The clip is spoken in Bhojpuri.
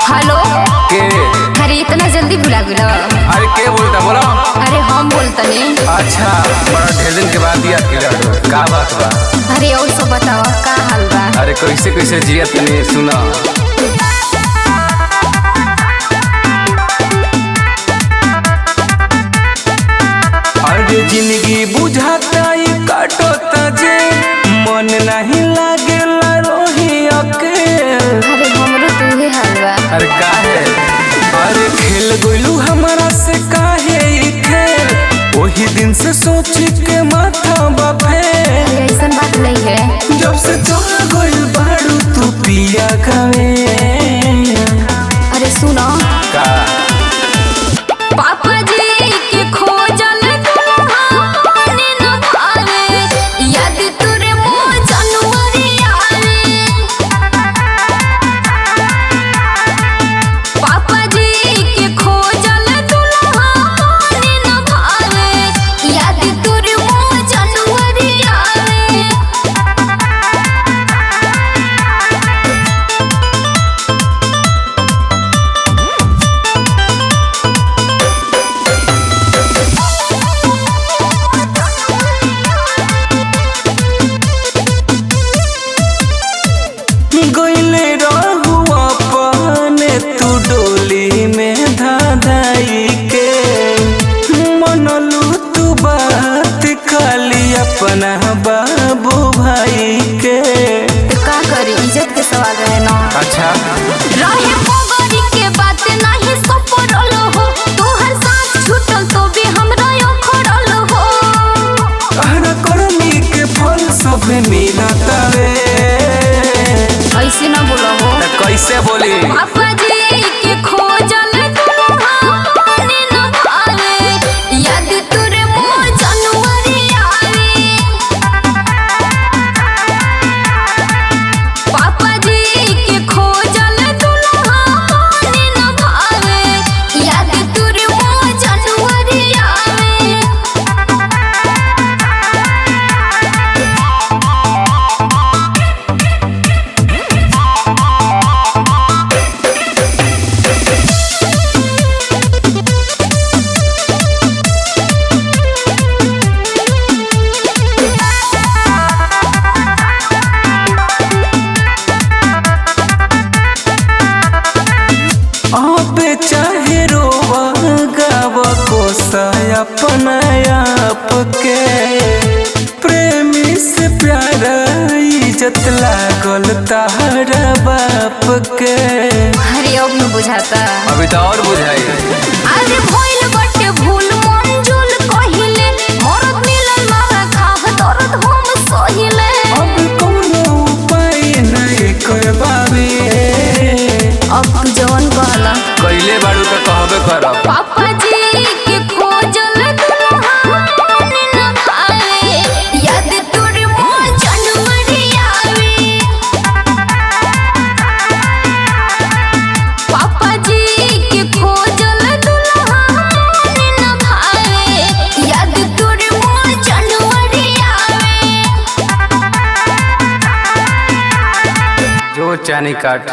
हेलो के? अरे इतना जल्दी भुला गेलो? अरे के बोलता बोलो। अरे हम बोलतनी। अच्छा, बड़ा ढेर दिन के बाद याद किया। का बात बा? अरे और सब बताओ का हाल बा? अरे कैसे कैसे जिया तनी सुना। अरे जिंदगी बुझाता ही काटता जे मन नहीं लागेला रोही अकेल। अरे हमरो तूहे हाल बा। अरे काहे? अरे खेल गोलू हमारा से काहे ई खेल? वही दिन से सोच के माथा बाफे। अरे ऐसा बात नहीं है। जब से चला गोल बाड़ू तू पिया खावे। अरे सुनो का? पापा जी के खोजल दुल्हने न भावे, याद तोरे मोर जनवरी आवे। पापा जी के खोजल दुल्हने न भावे, याद तोरे मोर जनवरी आवे। गोइले रहुआ पाने तू डोली में धाधाई के। मनलू तू बात खाली अपना बाबू भाई के। तो का करी, इज्जत के सवाल रहे ना। अच्छा, रहे पगड़ी के बात नहीं सपरल हो, तोहर साथ छूटल तो भी हमरा अखड़ल हो। कहरा करनी के फल सब मिलतावे। ऐसे ना बोलो हो। कैसे बोली? पापा जी के खोजल दुल्हने न भावे, याद तोरे मोर जनवरी आवे। पापा जी के खोजल दुल्हने न भावे, याद तोरे मोर जनवरी आवे। आपे चाहे रोवा गावा कोसा अपना आप के। प्रेमी से प्यारा इज्जत लागल तारा बाप के। अरे अब न बुझाता। अभी तो और बुझाई। अरे भइल बटे भूल मंजूल कहिले, मरद मिलन मारा खाह दर्द हम सहिले। अब कौनो उपाय नहीं कर पावे। अब तू जवन कहला। कैले बाड़ू तो कहबे करब। पापा जी के खोजल दुल्हने न भावे, याद तोरे मोर जनवरी आवे। पापा जी के खोजल दुल्हने न भावे, याद तोरे मोर जनवरी आवे। जो चानी काट।